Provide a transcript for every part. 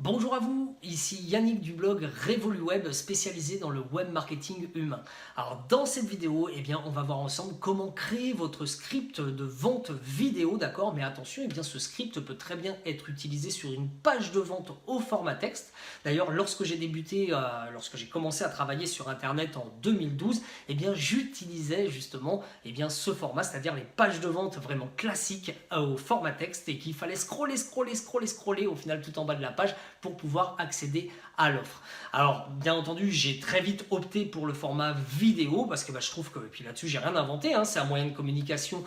Bonjour à vous, ici Yannick du blog RevoluWeb spécialisé dans le web marketing humain. Alors dans cette vidéo, on va voir ensemble comment créer votre script de vente vidéo, d'accord? Mais attention, ce script peut très bien être utilisé sur une page de vente au format texte. D'ailleurs, lorsque j'ai commencé à travailler sur Internet en 2012, j'utilisais justement ce format, c'est-à-dire les pages de vente vraiment classiques au format texte et qu'il fallait scroller au final tout en bas de la page pour pouvoir accéder à l'offre. Alors bien entendu, j'ai très vite opté pour le format vidéo parce que je trouve que, et puis là-dessus j'ai rien inventé, c'est un moyen de communication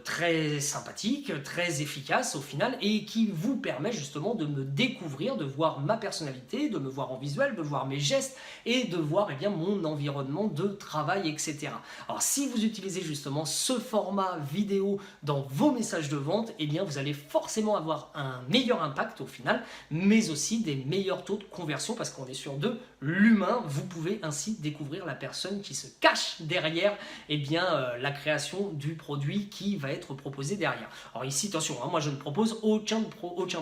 très sympathique, très efficace au final et qui vous permet justement de me découvrir, de voir ma personnalité, de me voir en visuel, de voir mes gestes et de voir mon environnement de travail, etc. Alors si vous utilisez justement ce format vidéo dans vos messages de vente, vous allez forcément avoir un meilleur impact au final, mais aussi des meilleurs taux de conversion parce qu'on est sur de l'humain. Vous pouvez ainsi découvrir la personne qui se cache derrière la création du produit qui va être proposé derrière. Alors ici, attention, moi je ne propose aucun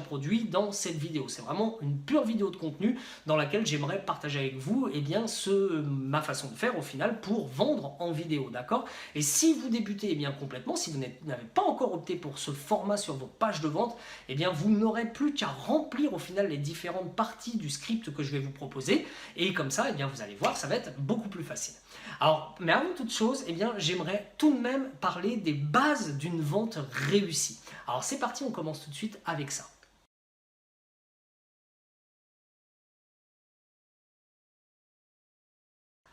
produit dans cette vidéo. C'est vraiment une pure vidéo de contenu dans laquelle j'aimerais partager avec vous ma façon de faire au final pour vendre en vidéo, d'accord? Et si vous débutez complètement, si vous n'avez pas encore opté pour ce format sur vos pages de vente, vous n'aurez plus qu'à remplir au final les différentes parties du script que je vais vous proposer et comme ça, vous allez voir, ça va être beaucoup plus facile. Alors, mais avant toute chose, j'aimerais tout de même parler des bases d'une vente réussie. Alors c'est parti, on commence tout de suite avec ça.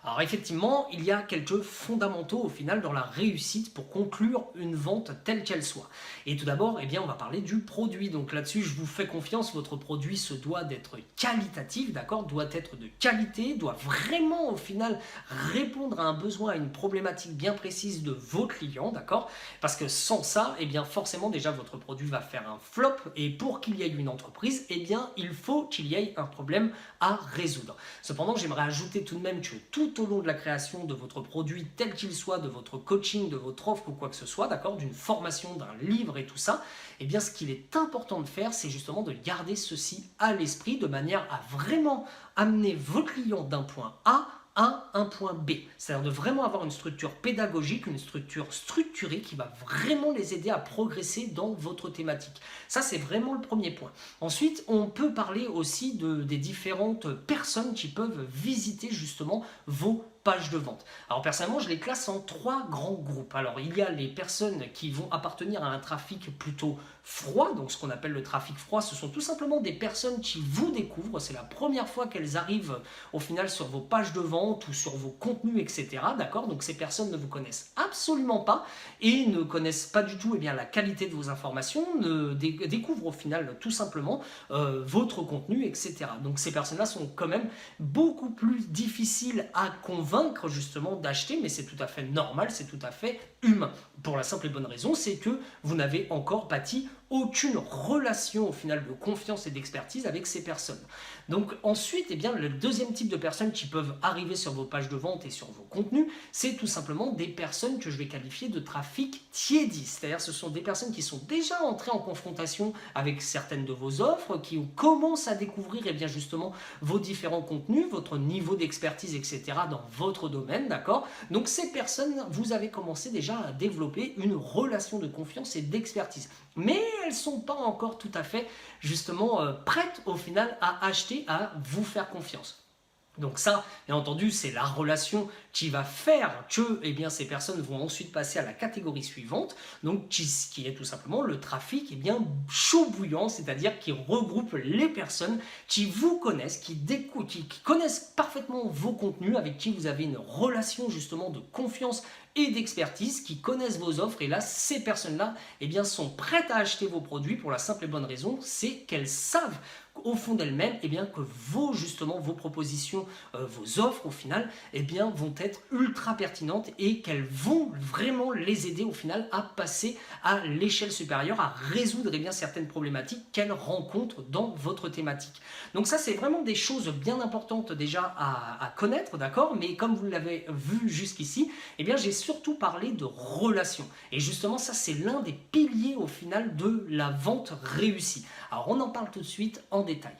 Alors effectivement, il y a quelques fondamentaux au final dans la réussite pour conclure une vente telle qu'elle soit. Et tout d'abord, on va parler du produit. Donc là-dessus, je vous fais confiance, votre produit se doit d'être qualitatif, d'accord? Doit être de qualité, doit vraiment au final répondre à un besoin, à une problématique bien précise de vos clients, d'accord? Parce que sans ça, forcément déjà votre produit va faire un flop et pour qu'il y ait une entreprise, il faut qu'il y ait un problème à résoudre. Cependant, j'aimerais ajouter tout de même que tout au long de la création de votre produit, tel qu'il soit, de votre coaching, de votre offre ou quoi que ce soit, d'accord, d'une formation, d'un livre et tout ça, ce qu'il est important de faire, c'est justement de garder ceci à l'esprit de manière à vraiment amener vos clients d'un point A à un point B. C'est-à-dire de vraiment avoir une structure pédagogique, une structure structurée qui va vraiment les aider à progresser dans votre thématique. Ça, c'est vraiment le premier point. Ensuite, on peut parler aussi des différentes personnes qui peuvent visiter justement vos pages de vente. Alors personnellement, je les classe en trois grands groupes. Alors il y a les personnes qui vont appartenir à un trafic plutôt froid, donc ce qu'on appelle le trafic froid, ce sont tout simplement des personnes qui vous découvrent, c'est la première fois qu'elles arrivent au final sur vos pages de vente ou sur vos contenus, etc. D'accord? Donc ces personnes ne vous connaissent absolument pas et ne connaissent pas du tout la qualité de vos informations, découvrent au final tout simplement votre contenu, etc. Donc ces personnes-là sont quand même beaucoup plus difficiles à convaincre justement d'acheter, mais c'est tout à fait normal, c'est tout à fait humain. Pour la simple et bonne raison, c'est que vous n'avez encore bâti aucune relation au final de confiance et d'expertise avec ces personnes. Donc ensuite, le deuxième type de personnes qui peuvent arriver sur vos pages de vente et sur vos contenus, c'est tout simplement des personnes que je vais qualifier de trafic tiédi. C'est-à-dire ce sont des personnes qui sont déjà entrées en confrontation avec certaines de vos offres, qui commencent à découvrir justement vos différents contenus, votre niveau d'expertise, etc. dans votre domaine, d'accord? Donc ces personnes, vous avez commencé déjà à développer une relation de confiance et d'expertise. Mais elles ne sont pas encore tout à fait justement prêtes au final à acheter, à vous faire confiance. Donc ça, bien entendu, c'est la relation qui va faire que ces personnes vont ensuite passer à la catégorie suivante, donc qui est tout simplement le trafic chaud bouillant, c'est-à-dire qui regroupe les personnes qui vous connaissent, qui connaissent parfaitement vos contenus, avec qui vous avez une relation justement de confiance et d'expertise, qui connaissent vos offres, et là, ces personnes-là sont prêtes à acheter vos produits pour la simple et bonne raison, c'est qu'elles savent au fond d'elles-mêmes que vos propositions, vos offres au final vont être ultra pertinentes et qu'elles vont vraiment les aider au final à passer à l'échelle supérieure, à résoudre certaines problématiques qu'elles rencontrent dans votre thématique. Donc ça, c'est vraiment des choses bien importantes déjà à connaître, d'accord? Mais comme vous l'avez vu jusqu'ici, j'ai surtout parlé de relations. Et justement, ça, c'est l'un des piliers au final de la vente réussie. Alors, on en parle tout de suite en détail.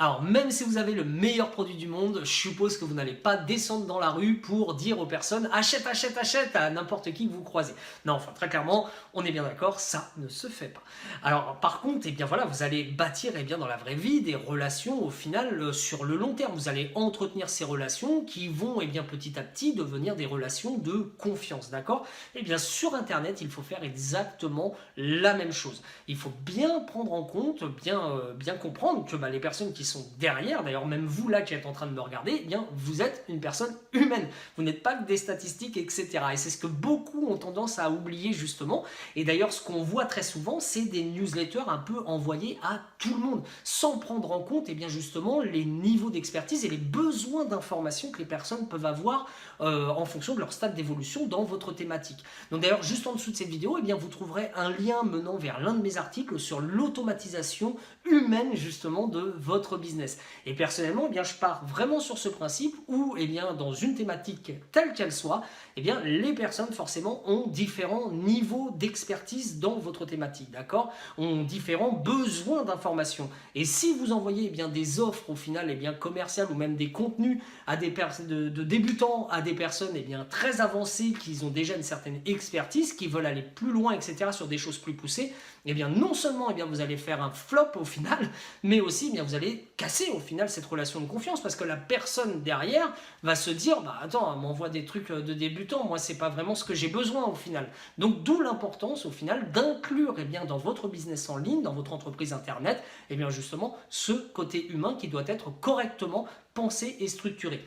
Alors, même si vous avez le meilleur produit du monde, je suppose que vous n'allez pas descendre dans la rue pour dire aux personnes « achète, achète, achète » à n'importe qui que vous croisez. Non, enfin, très clairement, on est bien d'accord, ça ne se fait pas. Alors, par contre, eh bien voilà, vous allez bâtir dans la vraie vie des relations au final sur le long terme. Vous allez entretenir ces relations qui vont petit à petit devenir des relations de confiance, d'accord? Eh bien, sur Internet, il faut faire exactement la même chose. Il faut bien prendre en compte, bien comprendre que les personnes qui sont derrière, d'ailleurs même vous là qui êtes en train de me regarder, eh bien vous êtes une personne humaine. Vous n'êtes pas que des statistiques, etc. Et c'est ce que beaucoup ont tendance à oublier justement. Et d'ailleurs ce qu'on voit très souvent, c'est des newsletters un peu envoyés à tout le monde, sans prendre en compte justement les niveaux d'expertise et les besoins d'information que les personnes peuvent avoir en fonction de leur stade d'évolution dans votre thématique. Donc d'ailleurs juste en dessous de cette vidéo, vous trouverez un lien menant vers l'un de mes articles sur l'automatisation humaine justement de votre business. Et personnellement, je pars vraiment sur ce principe où, dans une thématique telle qu'elle soit, les personnes forcément ont différents niveaux d'expertise dans votre thématique, d'accord? Ont différents besoins d'information. Et si vous envoyez des offres au final commerciales ou même des contenus à des personnes de débutants à des personnes très avancées qui ont déjà une certaine expertise, qui veulent aller plus loin, etc. sur des choses plus poussées, non seulement vous allez faire un flop au final, mais aussi vous allez casser au final cette relation de confiance parce que la personne derrière va se dire attends, elle m'envoie des trucs de débutants, moi c'est pas vraiment ce que j'ai besoin au final. Donc d'où l'importance au final d'inclure dans votre business en ligne, dans votre entreprise internet, justement ce côté humain qui doit être correctement pensé et structuré.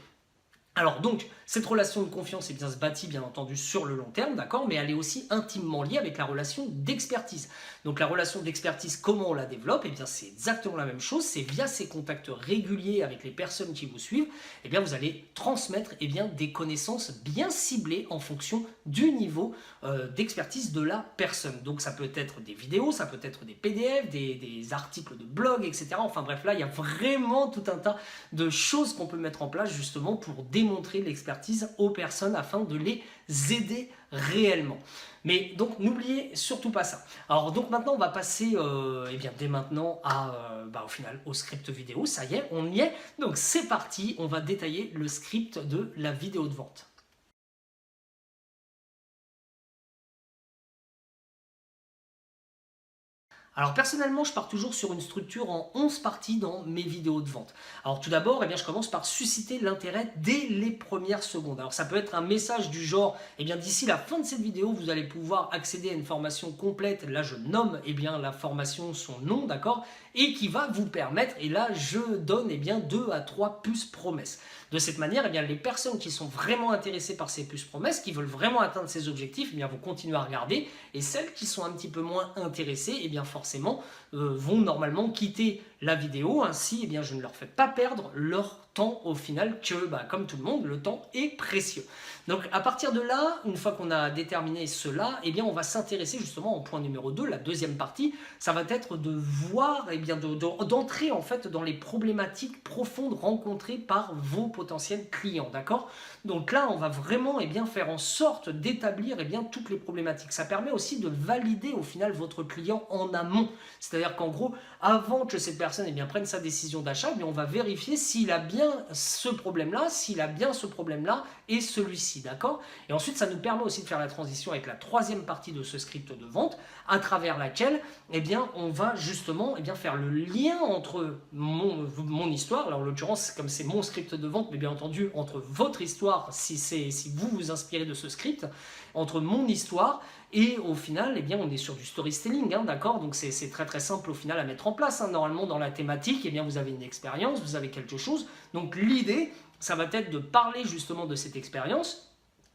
Alors donc, cette relation de confiance se bâtit bien entendu sur le long terme, d'accord, mais elle est aussi intimement liée avec la relation d'expertise. Donc la relation d'expertise, comment on la développe? C'est exactement la même chose, c'est via ces contacts réguliers avec les personnes qui vous suivent, vous allez transmettre des connaissances bien ciblées en fonction du niveau d'expertise de la personne. Donc ça peut être des vidéos, ça peut être des PDF, des articles de blog, etc. Enfin bref, là il y a vraiment tout un tas de choses qu'on peut mettre en place justement pour démontrer l'expertise aux personnes afin de les aider réellement. Mais donc n'oubliez surtout pas ça. Alors donc maintenant on va passer dès maintenant au final au script vidéo. Ça y est, on y est. Donc c'est parti, on va détailler le script de la vidéo de vente. Alors personnellement, je pars toujours sur une structure en 11 parties dans mes vidéos de vente. Alors tout d'abord, je commence par susciter l'intérêt dès les premières secondes. Alors ça peut être un message du genre, d'ici la fin de cette vidéo, vous allez pouvoir accéder à une formation complète. Là, je nomme la formation, son nom, d'accord, et qui va vous permettre, et là, je donne 2 à 3 puces promesses. De cette manière, les personnes qui sont vraiment intéressées par ces puces promesses, qui veulent vraiment atteindre ces objectifs, vont continuer à regarder, et celles qui sont un petit peu moins intéressées, forcément, vont normalement quitter la vidéo. Ainsi, je ne leur fais pas perdre leur temps au final, que comme tout le monde, le temps est précieux. Donc à partir de là, une fois qu'on a déterminé cela, on va s'intéresser justement au point numéro 2, la deuxième partie, ça va être de voir, d'entrer en fait dans les problématiques profondes rencontrées par vos potentiels clients, d'accord? Donc là, on va vraiment faire en sorte d'établir toutes les problématiques. Ça permet aussi de valider au final votre client en amont. C'est-à-dire qu'en gros, avant que cette personne prenne sa décision d'achat, on va vérifier s'il a bien ce problème-là, s'il a bien ce problème-là et celui-ci, d'accord? Et ensuite, ça nous permet aussi de faire la transition avec la troisième partie de ce script de vente, à travers laquelle, on va justement faire le lien entre mon histoire, alors en l'occurrence, comme c'est mon script de vente, mais bien entendu, entre votre histoire, si vous vous inspirez de ce script, entre mon histoire et au final, on est sur du storytelling, d'accord? Donc c'est très très simple au final à mettre en place. Normalement, dans la thématique, vous avez une expérience, vous avez quelque chose. Donc l'idée, ça va être de parler justement de cette expérience,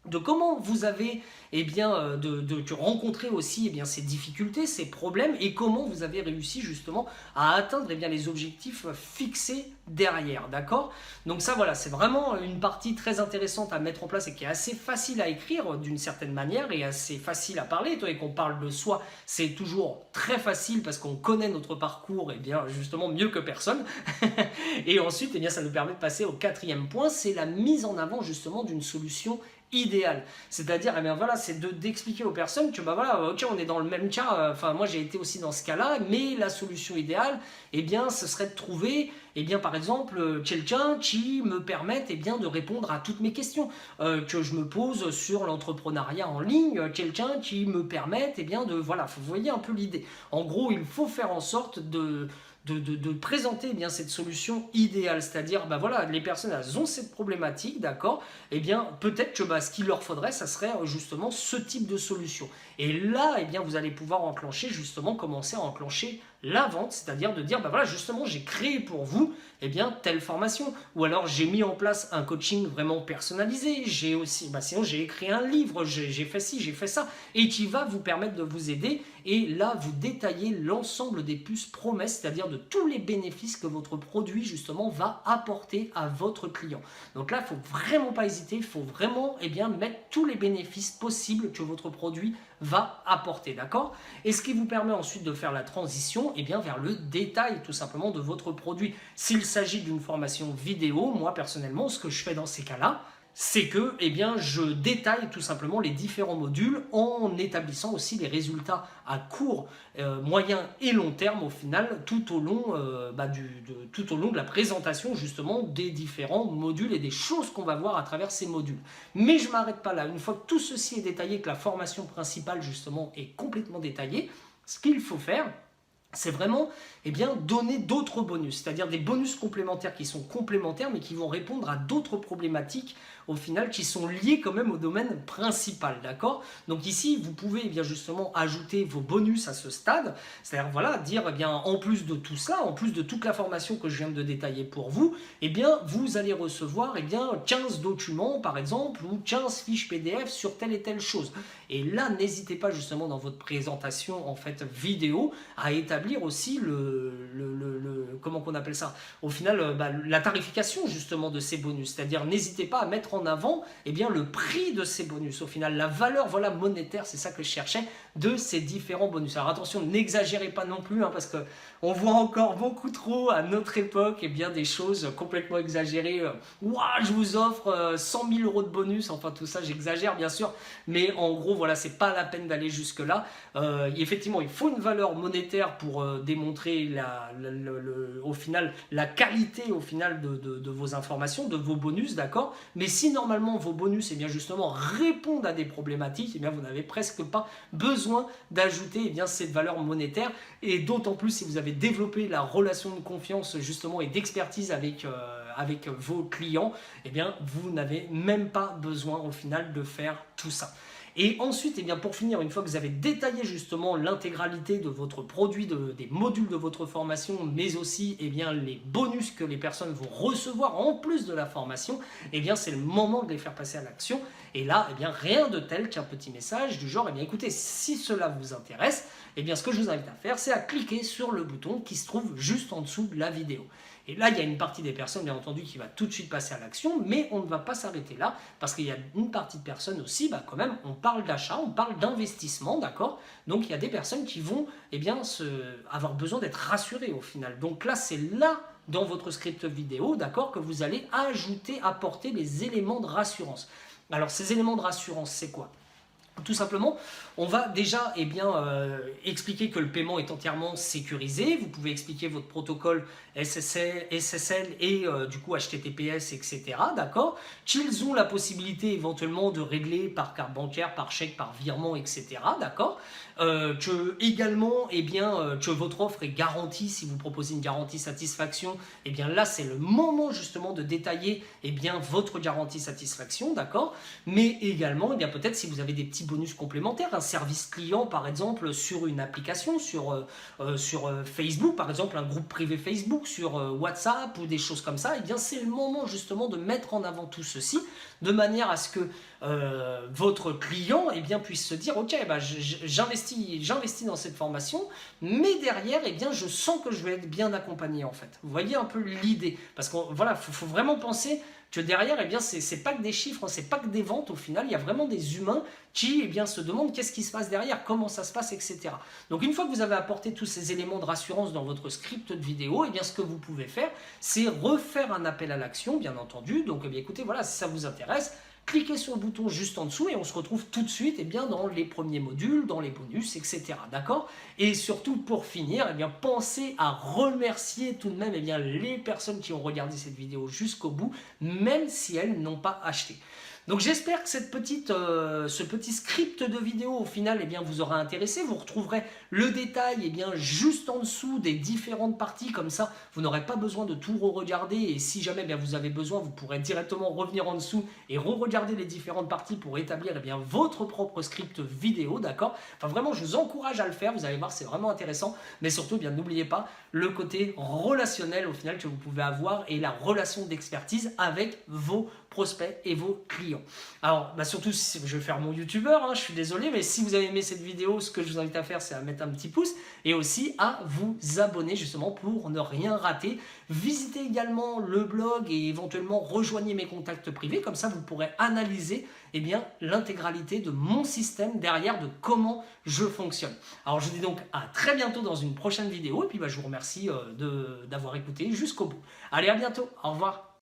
de comment vous avez de rencontrer aussi ces difficultés, ces problèmes et comment vous avez réussi justement à atteindre les objectifs fixés derrière, d'accord? Donc ça voilà, c'est vraiment une partie très intéressante à mettre en place et qui est assez facile à écrire d'une certaine manière et assez facile à parler. Et qu'on parle de soi, c'est toujours très facile parce qu'on connaît notre parcours justement mieux que personne. Et ensuite, ça nous permet de passer au quatrième point, c'est la mise en avant justement d'une solution idéale. C'est-à-dire, eh bien voilà, c'est d'expliquer aux personnes que bah voilà, ok, on est dans le même cas, enfin moi j'ai été aussi dans ce cas-là, mais la solution idéale, eh bien ce serait de trouver, eh bien par exemple, quelqu'un qui me permette eh bien de répondre à toutes mes questions que je me pose sur l'entrepreneuriat en ligne, quelqu'un qui me permette eh bien de, voilà, vous voyez un peu l'idée. En gros, il faut faire en sorte de présenter eh bien cette solution idéale, c'est-à-dire bah voilà, les personnes elles ont cette problématique, d'accord, et bien peut-être que bah, ce qu'il leur faudrait ça serait justement ce type de solution, et là eh bien vous allez pouvoir enclencher justement, commencer à enclencher la vente, c'est-à-dire de dire bah voilà, justement j'ai créé pour vous eh bien telle formation, ou alors j'ai mis en place un coaching vraiment personnalisé, j'ai aussi bah sinon j'ai écrit un livre, j'ai fait ci, j'ai fait ça, et qui va vous permettre de vous aider, et là vous détaillez l'ensemble des plus promesses, c'est-à-dire de tous les bénéfices que votre produit justement va apporter à votre client. Donc là il ne faut vraiment pas hésiter, il faut vraiment eh bien, mettre tous les bénéfices possibles que votre produit va apporter, d'accord? Et ce qui vous permet ensuite de faire la transition eh bien, vers le détail tout simplement de votre produit. S'il s'agit d'une formation vidéo, moi personnellement ce que je fais dans ces cas-là, c'est que eh bien, je détaille tout simplement les différents modules en établissant aussi les résultats à court, moyen et long terme au final, tout au long, tout au long de la présentation justement des différents modules et des choses qu'on va voir à travers ces modules. Mais je ne m'arrête pas là, une fois que tout ceci est détaillé, que la formation principale justement est complètement détaillée, ce qu'il faut faire, c'est vraiment eh bien, donner d'autres bonus, c'est-à-dire des bonus complémentaires qui sont complémentaires mais qui vont répondre à d'autres problématiques au final qui sont liées quand même au domaine principal, d'accord? Donc ici, vous pouvez eh bien, justement ajouter vos bonus à ce stade, c'est-à-dire voilà, dire eh bien, en plus de tout ça, en plus de toute la formation que je viens de détailler pour vous, eh bien, vous allez recevoir eh bien, 15 documents par exemple ou 15 fiches PDF sur telle et telle chose. Et là, n'hésitez pas justement dans votre présentation en fait vidéo à établir aussi comment qu'on appelle ça, au final la tarification justement de ces bonus, c'est-à-dire n'hésitez pas à mettre en avant eh bien, le prix de ces bonus, au final la valeur voilà, monétaire, c'est ça que je cherchais, de ces différents bonus. Alors attention, n'exagérez pas non plus, hein, parce qu'on voit encore beaucoup trop à notre époque eh bien, des choses complètement exagérées. Ouah, je vous offre 100 000 euros de bonus, enfin tout ça j'exagère bien sûr, mais en gros voilà, c'est pas la peine d'aller jusque là. Effectivement, il faut une valeur monétaire pour démontrer au final la qualité au final de vos informations, de vos bonus, d'accord. Mais si normalement vos bonus eh bien, justement répondent à des problématiques, eh bien, vous n'avez presque pas besoin d'ajouter eh bien, cette valeur monétaire, et d'autant plus si vous avez développé la relation de confiance justement et d'expertise avec vos clients, eh bien, vous n'avez même pas besoin au final de faire tout ça. Et ensuite, eh bien, pour finir, une fois que vous avez détaillé justement l'intégralité de votre produit, des modules de votre formation, mais aussi eh bien, les bonus que les personnes vont recevoir en plus de la formation, eh bien, c'est le moment de les faire passer à l'action. Et là, eh bien, rien de tel qu'un petit message du genre, eh bien, écoutez, si cela vous intéresse, eh bien, ce que je vous invite à faire, c'est à cliquer sur le bouton qui se trouve juste en dessous de la vidéo. Et là, il y a une partie des personnes, bien entendu, qui va tout de suite passer à l'action, mais on ne va pas s'arrêter là, parce qu'il y a une partie de personnes aussi, quand même, on parle d'achat, on parle d'investissement, d'accord? Donc, il y a des personnes qui vont, eh bien, avoir besoin d'être rassurées au final. Donc là, c'est là, dans votre script vidéo, d'accord, que vous allez apporter les éléments de rassurance. Alors, ces éléments de rassurance, c'est quoi? Tout simplement, on va déjà eh bien, expliquer que le paiement est entièrement sécurisé. Vous pouvez expliquer votre protocole SSL et du coup HTTPS, etc. D'accord? Qu'ils ont la possibilité éventuellement de régler par carte bancaire, par chèque, par virement, etc. D'accord? Que également, eh bien, que votre offre est garantie. Si vous proposez une garantie satisfaction, eh bien là c'est le moment justement de détailler eh bien, votre garantie satisfaction, d'accord? Mais également, eh bien, peut-être si vous avez des petits bonus complémentaires, un service client par exemple sur une application, sur Facebook par exemple, un groupe privé Facebook, sur WhatsApp ou des choses comme ça, eh bien c'est le moment justement de mettre en avant tout ceci, de manière à ce que votre client eh bien, puisse se dire ok, bah, j'investis dans cette formation, mais derrière eh bien, je sens que je vais être bien accompagné en fait. Vous voyez un peu l'idée, parce qu'il voilà, faut vraiment penser que derrière, eh bien, c'est pas que des chiffres, c'est pas que des ventes au final, il y a vraiment des humains qui eh bien, se demandent qu'est-ce qui se passe derrière, comment ça se passe, etc. Donc une fois que vous avez apporté tous ces éléments de rassurance dans votre script de vidéo, eh bien, ce que vous pouvez faire, c'est refaire un appel à l'action, bien entendu. Donc eh bien, écoutez, voilà, si ça vous intéresse, cliquez sur le bouton juste en dessous et on se retrouve tout de suite dans les premiers modules, dans les bonus, etc. D'accord? Et surtout, pour finir, pensez à remercier tout de même les personnes qui ont regardé cette vidéo jusqu'au bout, même si elles n'ont pas acheté. Donc j'espère que ce petit script de vidéo au final vous aura intéressé. Vous retrouverez le détail juste en dessous des différentes parties, comme ça vous n'aurez pas besoin de tout re-regarder et si jamais vous avez besoin, vous pourrez directement revenir en dessous et re-regarder les différentes parties pour établir votre propre script vidéo, d'accord? Enfin vraiment, je vous encourage à le faire, vous allez voir, c'est vraiment intéressant, mais surtout n'oubliez pas le côté relationnel au final que vous pouvez avoir et la relation d'expertise avec vos prospects et vos clients. Alors surtout, je vais faire mon youtubeur, je suis désolé, mais si vous avez aimé cette vidéo, ce que je vous invite à faire, c'est à mettre un petit pouce et aussi à vous abonner justement pour ne rien rater. Visitez également le blog et éventuellement rejoignez mes contacts privés, comme ça vous pourrez analyser l'intégralité de mon système derrière, de comment je fonctionne. Alors je vous dis donc à très bientôt dans une prochaine vidéo et puis je vous remercie d'avoir écouté jusqu'au bout. Allez, à bientôt, au revoir.